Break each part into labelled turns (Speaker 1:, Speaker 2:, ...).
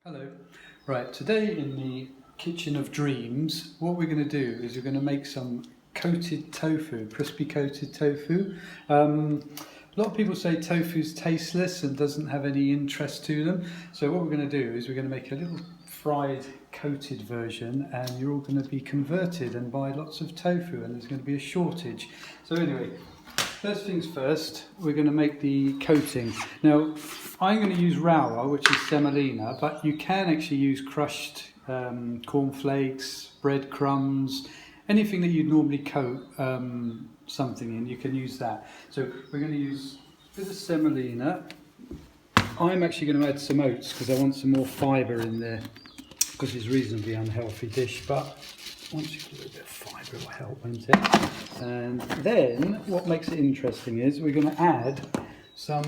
Speaker 1: Hello. Right, today in the kitchen of dreams, what we're going to do is we're going to make some coated tofu, crispy coated tofu. A lot of people say tofu's tasteless and doesn't have any interest to them. So what we're going to do is we're going to make a little fried coated version, and you're all going to be converted and buy lots of tofu, and there's going to be a shortage. So anyway, first things first, we're going to make the coating. Now, I'm going to use rawa, which is semolina, but you can actually use crushed cornflakes, breadcrumbs, anything that you'd normally coat something in, you can use that. So we're going to use a bit of semolina. I'm actually going to add some oats because I want some more fibre in there, because it's a reasonably unhealthy dish, but once you put a little bit of fibre, it will help, won't it? And then what makes it interesting is we're going to add some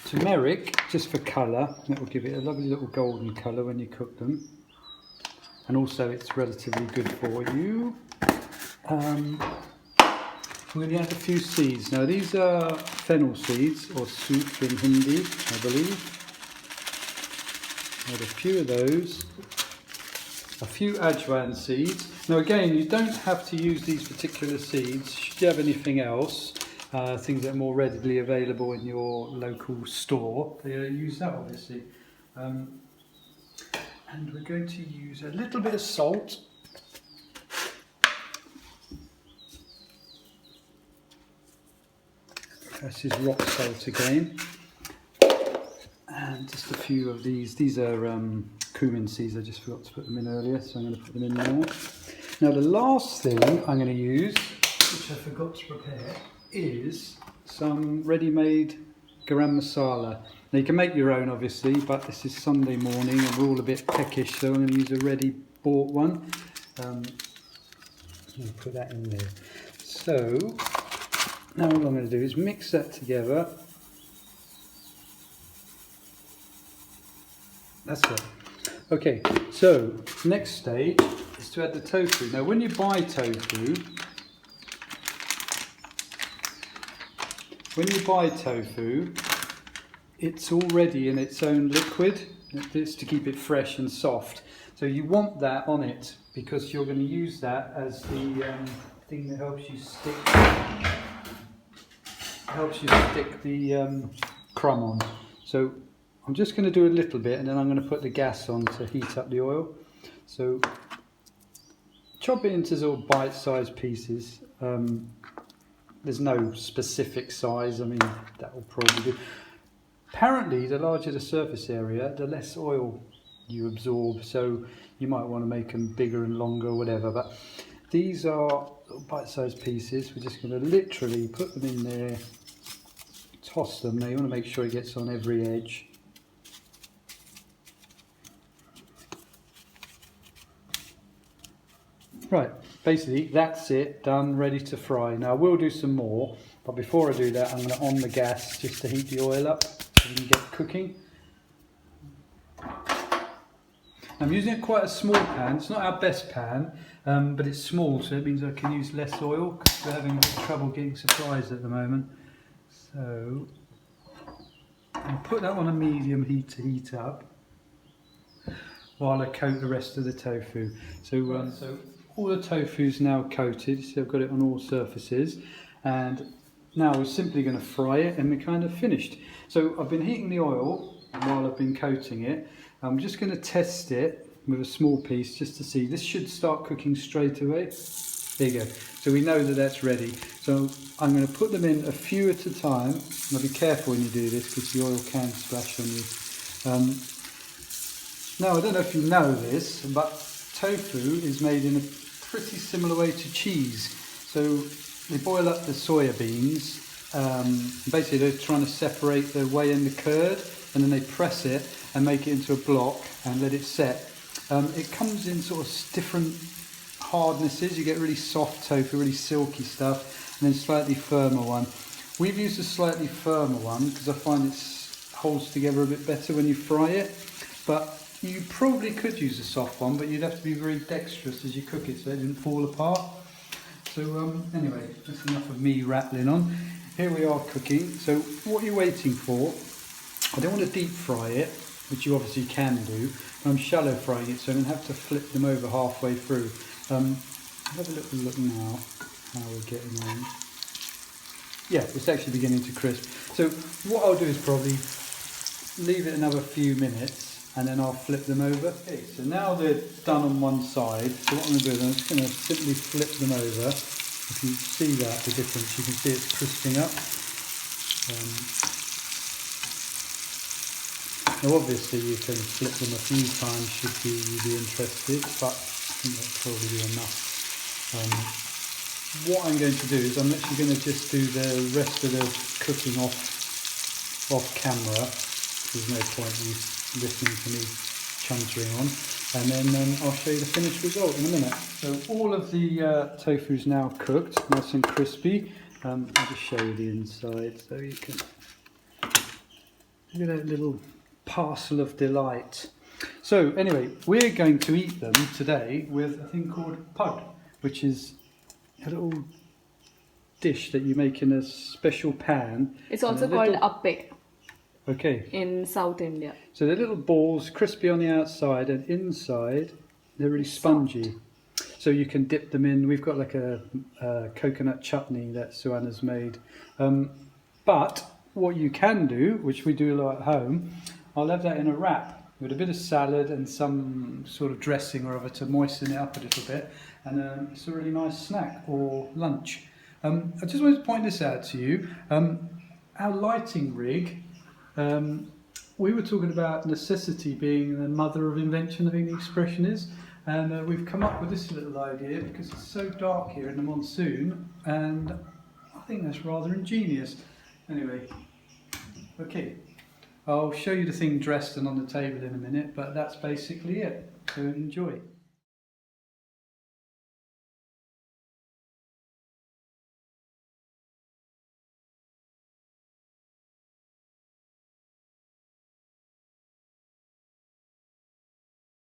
Speaker 1: turmeric just for colour. That will give it a lovely little golden colour when you cook them, and also it's relatively good for you. We're going to add a few seeds. Now these are fennel seeds, or soup in Hindi, I believe. Add a few of those. A few ajwain seeds. Now again, you don't have to use these particular seeds. Should you have anything else, things that are more readily available in your local store, use that obviously. And we're going to use a little bit of salt. This is rock salt again. And just a few of these. These are cumin seeds. I just forgot to put them in earlier, so I'm going to put them in now. Now the last thing I'm going to use, which I forgot to prepare, is some ready-made garam masala. Now you can make your own obviously, but this is Sunday morning and we're all a bit peckish, so I'm going to use a ready bought one. I'm going to put that in there. So now what I'm going to do is mix that together. That's it. Okay, so next stage is to add the tofu. Now when you buy tofu, it's already in its own liquid. It's to keep it fresh and soft. So you want that on it because you're going to use that as the thing that helps you stick the crumb on. So I'm just going to do a little bit, and then I'm going to put the gas on to heat up the oil. So chop it into sort of bite-sized pieces. There's no specific size. I mean, that will probably do. Apparently, the larger the surface area, the less oil you absorb. So you might want to make them bigger and longer, or whatever. But these are bite-sized pieces. We're just going to literally put them in there, toss them. Now you want to make sure it gets on every edge. Right, basically that's it, done, ready to fry. Now I will do some more, but before I do that I'm going to on the gas just to heat the oil up so we can get cooking. I'm using quite a small pan. It's not our best pan, but it's small, so it means I can use less oil because we're having a bit of trouble getting supplies at the moment. So I'll put that on a medium heat to heat up while I coat the rest of the tofu. So all the tofu is now coated, so I've got it on all surfaces, and now we're simply going to fry it and we're kind of finished. So I've been heating the oil while I've been coating it. I'm just going to test it with a small piece just to see. This should start cooking straight away. There you go. So we know that that's ready. So I'm going to put them in a few at a time. Now be careful when you do this because the oil can splash on you. Now I don't know if you know this, but tofu is made in a pretty similar way to cheese. So they boil up the soya beans. Basically they're trying to separate the whey and the curd, and then they press it and make it into a block and let it set. It comes in sort of different hardnesses. You get really soft tofu, really silky stuff, and then slightly firmer one. We've used a slightly firmer one because I find it holds together a bit better when you fry it. But you probably could use a soft one, but you'd have to be very dexterous as you cook it so it didn't fall apart. So anyway, that's enough of me rattling on. Here we are cooking. So what you're waiting for, I don't want to deep fry it. which you obviously can do. I'm shallow frying it, so I'm going to have to flip them over halfway through. Have a little look now how we're getting on. Yeah, it's actually beginning to crisp. So what I'll do is probably leave it another few minutes and then I'll flip them over. Okay, so now they're done on one side. So what I'm going to do is I'm just going to simply flip them over. If you see that, the difference, you can see it's crisping up. Now obviously you can flip them a few times should you be interested, but I think that'll probably be enough. What I'm going to do is I'm actually going to just do the rest of the cooking off camera. There's no point you listening to me chuntering on, and then I'll show you the finished result in a minute. So all of the tofu is now cooked, nice and crispy. I'll just show you the inside so you can look at that little parcel of delight. So anyway, we're going to eat them today with a thing called pud, which is a little dish that you make in a special pan.
Speaker 2: It's also called appe.
Speaker 1: Okay.
Speaker 2: In South India.
Speaker 1: So they're little balls, crispy on the outside, and inside they're really spongy. So you can dip them in. We've got like a coconut chutney that Suanna's made. But what you can do, which we do a lot at home, I'll have that in a wrap with a bit of salad and some sort of dressing or other to moisten it up a little bit. And it's a really nice snack or lunch. I just wanted to point this out to you. Our lighting rig, we were talking about necessity being the mother of invention, I think the expression is. And we've come up with this little idea because it's so dark here in the monsoon. And I think that's rather ingenious. Anyway, okay. I'll show you the thing dressed and on the table in a minute, but that's basically it. So enjoy.